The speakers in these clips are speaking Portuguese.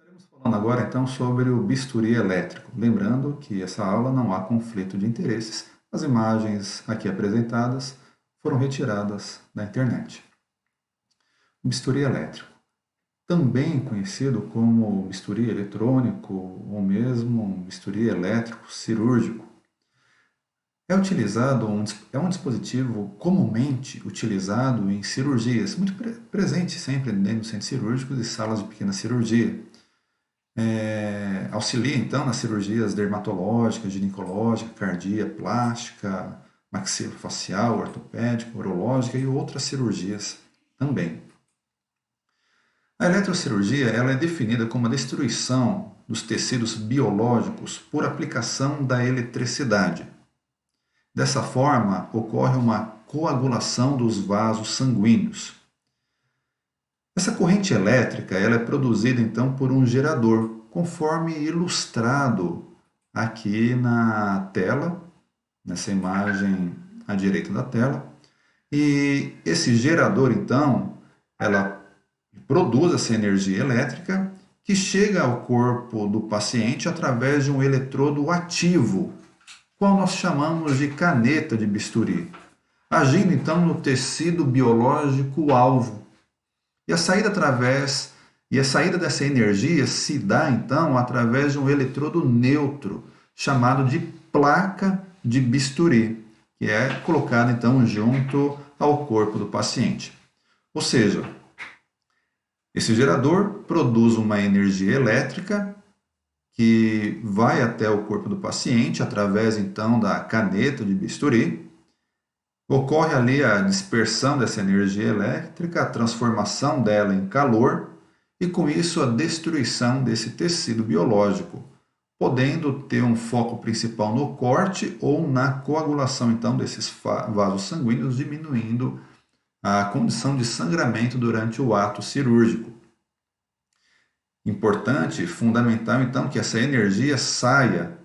Estaremos falando agora então sobre o bisturi elétrico. Lembrando que essa aula não há conflito de interesses. As imagens aqui apresentadas foram retiradas da internet. O bisturi elétrico, também conhecido como bisturi eletrônico ou mesmo bisturi elétrico cirúrgico, é um dispositivo comumente utilizado em cirurgias, muito presente sempre dentro dos centros cirúrgicos e salas de pequena cirurgia. Auxilia então nas cirurgias dermatológicas, ginecológica, cardíaca, plástica, maxilofacial, ortopédica, urológica e outras cirurgias também. A eletrocirurgia ela é definida como a destruição dos tecidos biológicos por aplicação da eletricidade. Dessa forma, ocorre uma coagulação dos vasos sanguíneos. Essa corrente elétrica ela é produzida então por um gerador, conforme ilustrado aqui na tela, nessa imagem à direita da tela. E esse gerador então, ela produz essa energia elétrica que chega ao corpo do paciente através de um eletrodo ativo, qual nós chamamos de caneta de bisturi, agindo então no tecido biológico alvo. E a saída dessa energia se dá então através de um eletrodo neutro, chamado de placa de bisturi, que é colocado então junto ao corpo do paciente. Ou seja, esse gerador produz uma energia elétrica que vai até o corpo do paciente através então da caneta de bisturi. Ocorre ali a dispersão dessa energia elétrica, a transformação dela em calor e com isso a destruição desse tecido biológico, podendo ter um foco principal no corte ou na coagulação então desses vasos sanguíneos, diminuindo a condição de sangramento durante o ato cirúrgico. Importante, fundamental então que essa energia saia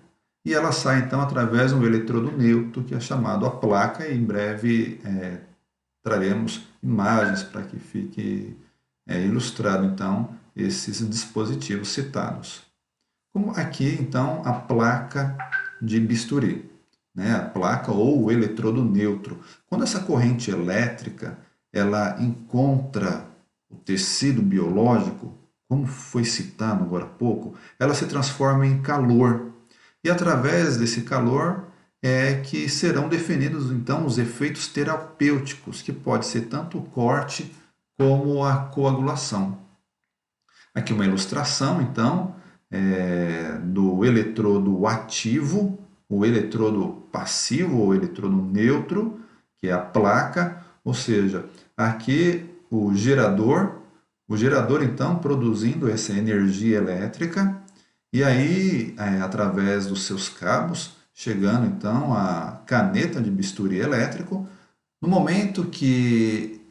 e ela sai então através de um eletrodo neutro que é chamado a placa e em breve traremos imagens para que fique ilustrado então esses dispositivos citados. Como aqui então a placa de bisturi, né? A placa ou o eletrodo neutro. Quando essa corrente elétrica ela encontra o tecido biológico, como foi citado agora há pouco, ela se transforma em calor. E através desse calor é que serão definidos então os efeitos terapêuticos, que pode ser tanto o corte como a coagulação. Aqui uma ilustração então do eletrodo ativo, o eletrodo passivo ou eletrodo neutro, que é a placa, ou seja, aqui o gerador então produzindo essa energia elétrica e aí, através dos seus cabos, chegando então à caneta de bisturi elétrico, no momento que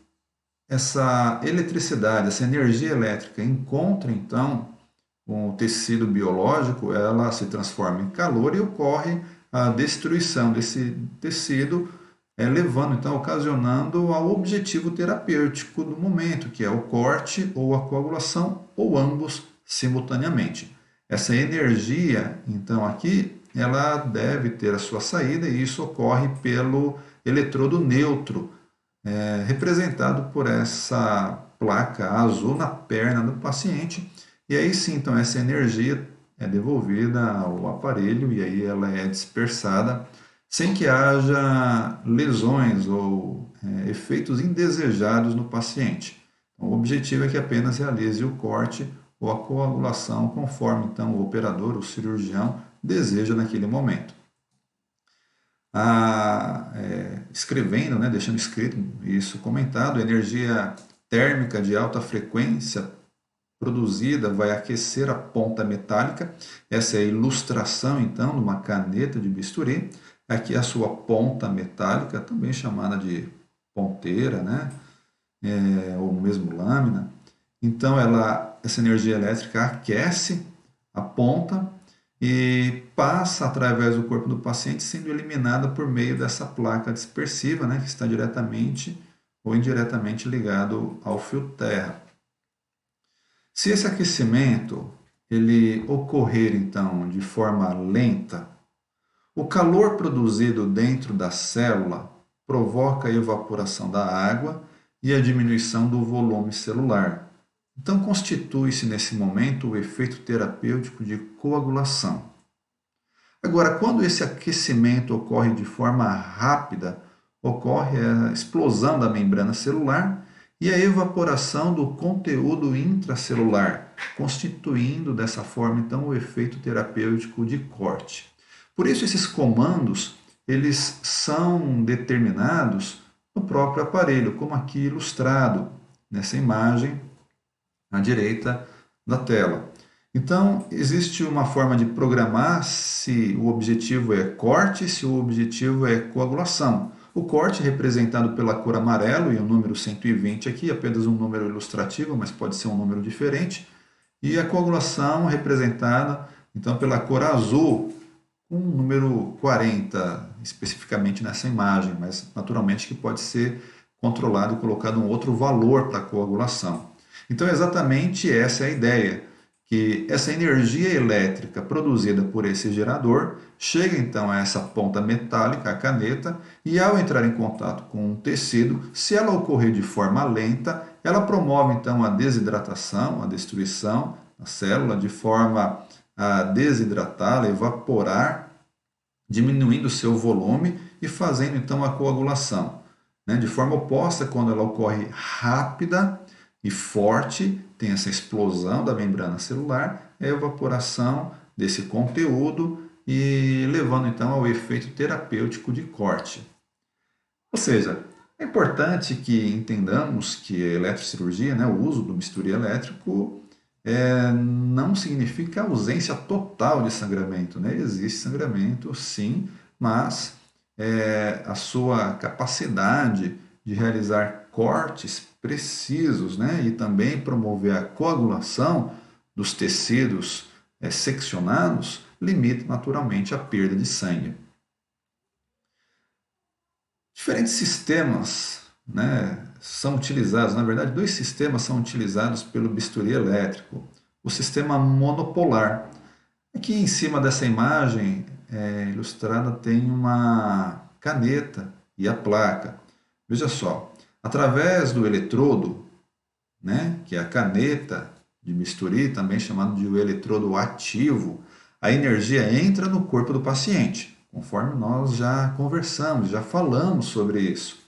essa eletricidade, essa energia elétrica encontra então o tecido biológico, ela se transforma em calor e ocorre a destruição desse tecido, levando então, ocasionando ao objetivo terapêutico do momento, que é o corte ou a coagulação, ou ambos simultaneamente. Essa energia, então, aqui, ela deve ter a sua saída e isso ocorre pelo eletrodo neutro, representado por essa placa azul na perna do paciente. E aí sim, então, essa energia é devolvida ao aparelho e aí ela é dispersada sem que haja lesões ou efeitos indesejados no paciente. Então, o objetivo é que apenas realize o corte ou a coagulação conforme então o operador, o cirurgião, deseja naquele momento. Escrevendo, deixando escrito isso comentado, a energia térmica de alta frequência produzida vai aquecer a ponta metálica. Essa é a ilustração então de uma caneta de bisturi. Aqui a sua ponta metálica, também chamada de ponteira, ou mesmo lâmina. Então essa energia elétrica aquece a ponta e passa através do corpo do paciente, sendo eliminada por meio dessa placa dispersiva, que está diretamente ou indiretamente ligado ao fio terra. Se esse aquecimento ele ocorrer então de forma lenta, o calor produzido dentro da célula provoca a evaporação da água e a diminuição do volume celular. Então, constitui-se nesse momento o efeito terapêutico de coagulação. Agora, quando esse aquecimento ocorre de forma rápida, ocorre a explosão da membrana celular e a evaporação do conteúdo intracelular, constituindo dessa forma então o efeito terapêutico de corte. Por isso esses comandos, eles são determinados no próprio aparelho, como aqui ilustrado nessa imagem à direita da tela. Então, existe uma forma de programar se o objetivo é corte, se o objetivo é coagulação. O corte representado pela cor amarelo e o número 120 aqui, apenas um número ilustrativo, mas pode ser um número diferente. E a coagulação representada, então, pela cor azul, com o número 40, especificamente nessa imagem, mas naturalmente que pode ser controlado e colocado um outro valor para a coagulação. Então, exatamente essa é a ideia, que essa energia elétrica produzida por esse gerador chega então a essa ponta metálica, a caneta, e ao entrar em contato com um tecido, se ela ocorrer de forma lenta, ela promove então a desidratação, a destruição da célula, de forma a desidratá-la, evaporar, diminuindo o seu volume e fazendo então a coagulação. De forma oposta, quando ela ocorre rápida e forte, tem essa explosão da membrana celular, é a evaporação desse conteúdo e levando então ao efeito terapêutico de corte. Ou seja, é importante que entendamos que a eletrocirurgia, o uso do bisturi elétrico, não significa ausência total de sangramento. Existe sangramento, sim, mas a sua capacidade de realizar cortes precisos, e também promover a coagulação dos tecidos seccionados, limita naturalmente a perda de sangue. Diferentes sistemas são utilizados, na verdade, dois sistemas são utilizados pelo bisturi elétrico. O sistema monopolar. Aqui em cima dessa imagem ilustrada tem uma caneta e a placa. Veja só, através do eletrodo, que é a caneta de bisturi, também chamado de eletrodo ativo, a energia entra no corpo do paciente, conforme nós já conversamos, já falamos sobre isso,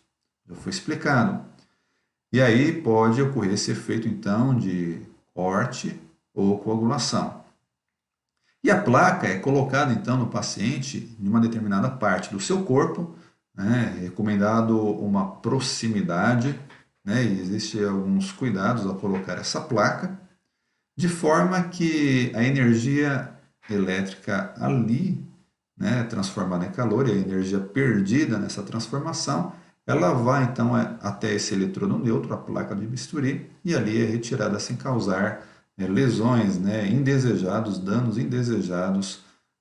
já foi explicado. E aí pode ocorrer esse efeito, então, de corte ou coagulação. E a placa é colocada, então, no paciente em uma determinada parte do seu corpo, recomendado uma proximidade, e existem alguns cuidados ao colocar essa placa, de forma que a energia elétrica ali, transformada em calor, e a energia perdida nessa transformação, ela vai então até esse eletrodo neutro, a placa de bisturi, e ali é retirada sem causar lesões indesejados, danos indesejados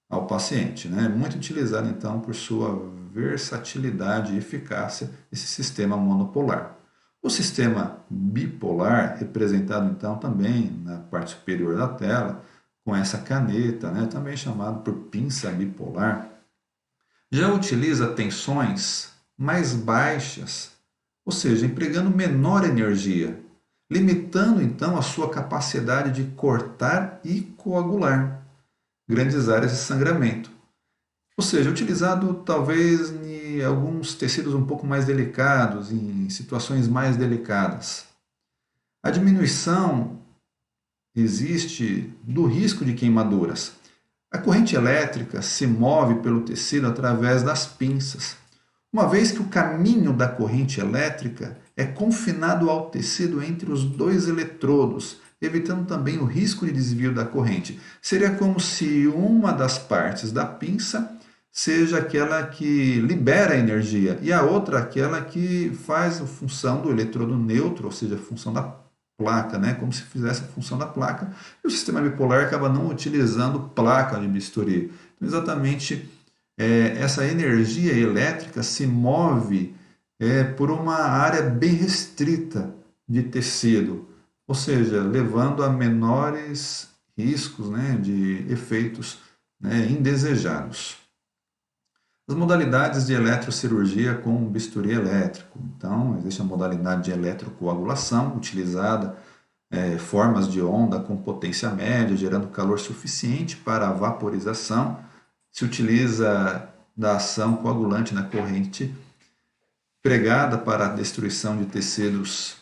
ao paciente. Muito utilizado então por sua versatilidade e eficácia esse sistema monopolar. O sistema bipolar, representado então também na parte superior da tela, com essa caneta, também chamado por pinça bipolar, já utiliza tensões mais baixas, ou seja, empregando menor energia, limitando então a sua capacidade de cortar e coagular grandes áreas de sangramento. Ou seja, utilizado talvez em alguns tecidos um pouco mais delicados, em situações mais delicadas. A diminuição existe do risco de queimaduras. A corrente elétrica se move pelo tecido através das pinças, uma vez que o caminho da corrente elétrica é confinado ao tecido entre os dois eletrodos, evitando também o risco de desvio da corrente. Seria como se uma das partes da pinça seja aquela que libera a energia e a outra aquela que faz a função do eletrodo neutro, ou seja, a função da placa, como se fizesse a função da placa. E o sistema bipolar acaba não utilizando placa de bisturi. Então, exatamente essa energia elétrica se move por uma área bem restrita de tecido, ou seja, levando a menores riscos, né, de efeitos, né, indesejados. As modalidades de eletrocirurgia com bisturi elétrico. Então, existe a modalidade de eletrocoagulação, utilizada formas de onda com potência média, gerando calor suficiente para a vaporização. Se utiliza da ação coagulante na corrente pregada para a destruição de tecidos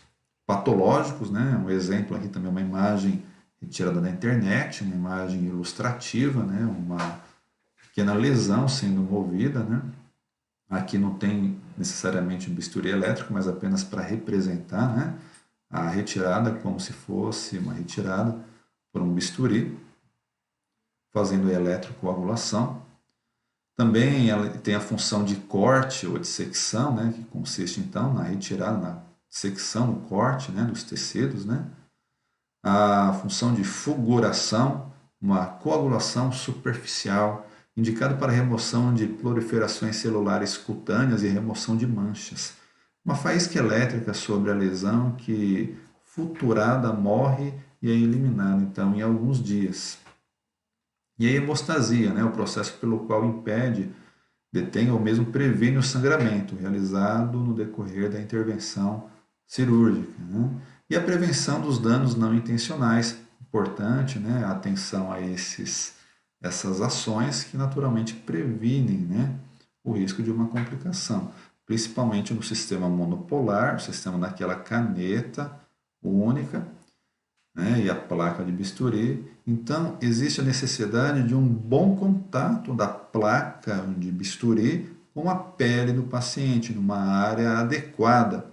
patológicos, né? Um exemplo aqui também é uma imagem retirada da internet, uma imagem ilustrativa, né? Uma pequena lesão sendo movida, né? Aqui não tem necessariamente um bisturi elétrico, mas apenas para representar, né? A retirada como se fosse uma retirada por um bisturi, fazendo eletrocoagulação. Também ela tem a função de corte ou de secção, né, que consiste então na retirada, na secção, no corte, né, dos tecidos, né. A função de fulguração, uma coagulação superficial, indicado para remoção de proliferações celulares cutâneas e remoção de manchas. Uma faísca elétrica sobre a lesão que, futurada, morre e é eliminada, então, em alguns dias. E a hemostasia, né, o processo pelo qual impede, detém ou mesmo previne o sangramento realizado no decorrer da intervenção cirúrgica. Né? E a prevenção dos danos não intencionais, importante, né, a atenção a essas ações que naturalmente previnem, né, o risco de uma complicação, principalmente no sistema monopolar, no sistema daquela caneta única, né, e a placa de bisturi. Então, existe a necessidade de um bom contato da placa de bisturi com a pele do paciente, numa área adequada.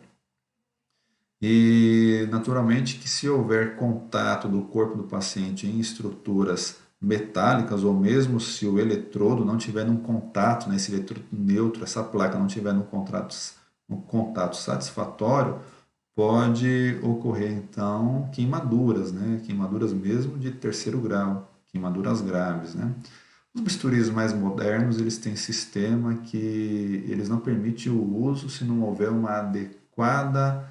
E, naturalmente, que se houver contato do corpo do paciente em estruturas metálicas, ou mesmo se o eletrodo não tiver um contato, né, esse eletrodo neutro, essa placa não tiver um contato satisfatório, pode ocorrer então queimaduras, né? Queimaduras mesmo de terceiro grau, queimaduras graves, né? Os bisturis mais modernos, eles têm sistema que eles não permitem o uso se não houver uma adequada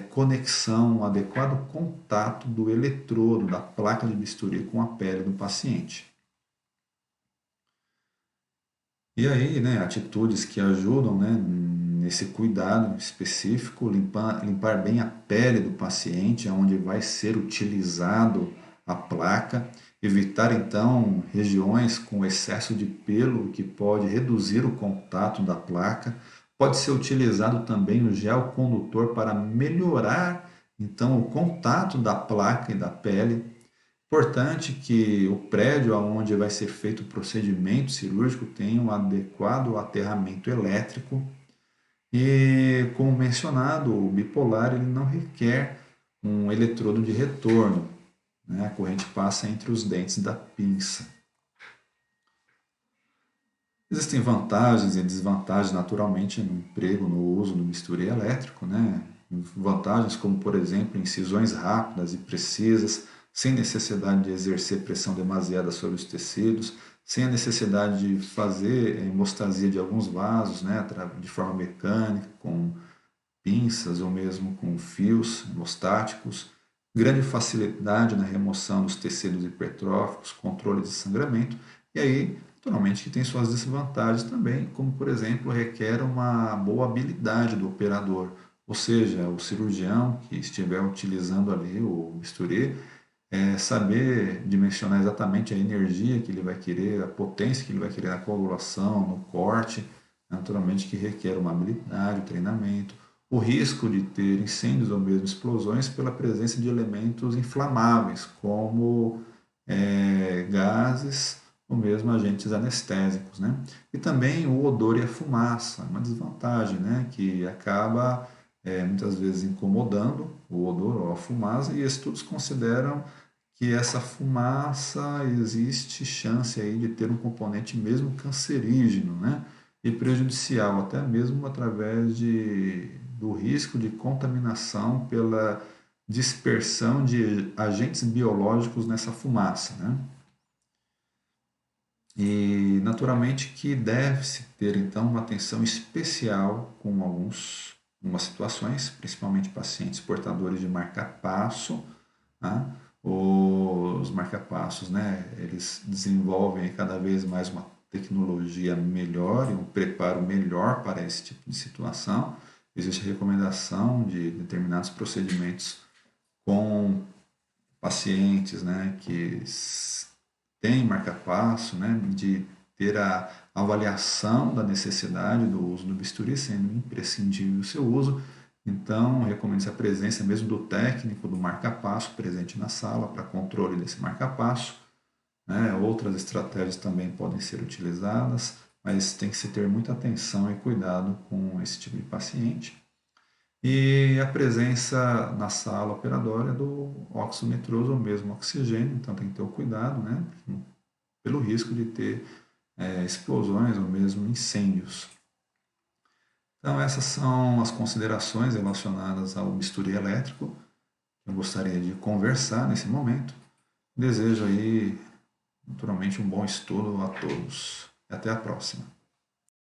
conexão, um adequado contato do eletrodo, da placa de bisturi com a pele do paciente. E aí, né, atitudes que ajudam, né, nesse cuidado específico, limpar bem a pele do paciente, onde vai ser utilizado a placa, evitar então regiões com excesso de pelo que pode reduzir o contato da placa. Pode ser utilizado também o gel condutor para melhorar então o contato da placa e da pele. Importante que o prédio onde vai ser feito o procedimento cirúrgico tenha um adequado aterramento elétrico e, como mencionado, o bipolar ele não requer um eletrodo de retorno, né? A corrente passa entre os dentes da pinça. Existem vantagens e desvantagens naturalmente no emprego, no uso do bisturi elétrico, né? Vantagens como, por exemplo, incisões rápidas e precisas, sem necessidade de exercer pressão demasiada sobre os tecidos, sem a necessidade de fazer hemostasia de alguns vasos, né, de forma mecânica, com pinças ou mesmo com fios hemostáticos, grande facilidade na remoção dos tecidos hipertróficos, controle de sangramento, e aí, naturalmente, que tem suas desvantagens também, como, por exemplo, requer uma boa habilidade do operador, ou seja, o cirurgião que estiver utilizando ali o bisturi, saber dimensionar exatamente a energia que ele vai querer, a potência que ele vai querer na coagulação, no corte, naturalmente que requer uma habilidade, treinamento, o risco de ter incêndios ou mesmo explosões pela presença de elementos inflamáveis, como gases ou mesmo agentes anestésicos, né? E também o odor e a fumaça, uma desvantagem, né? Que acaba muitas vezes incomodando o odor ou a fumaça, e estudos consideram que essa fumaça existe chance aí de ter um componente mesmo cancerígeno, né? E prejudicial, até mesmo através do risco de contaminação pela dispersão de agentes biológicos nessa fumaça, né? E naturalmente que deve-se ter então uma atenção especial com algumas situações, principalmente pacientes portadores de marca-passo, tá? Os marca-passos, né, eles desenvolvem cada vez mais uma tecnologia melhor e um preparo melhor para esse tipo de situação. Existe recomendação de determinados procedimentos com pacientes, né, que têm marca-passo, né, de ter a avaliação da necessidade do uso do bisturi, sendo imprescindível o seu uso. Então, recomenda-se a presença mesmo do técnico do marca-passo presente na sala para controle desse marca-passo, né? Outras estratégias também podem ser utilizadas, mas tem que se ter muita atenção e cuidado com esse tipo de paciente. E a presença na sala operatória do óxido nitroso ou mesmo oxigênio, então tem que ter o cuidado, né? Pelo risco de ter explosões ou mesmo incêndios. Então essas são as considerações relacionadas ao bisturi elétrico que eu gostaria de conversar nesse momento. Desejo aí, naturalmente, um bom estudo a todos. E até a próxima.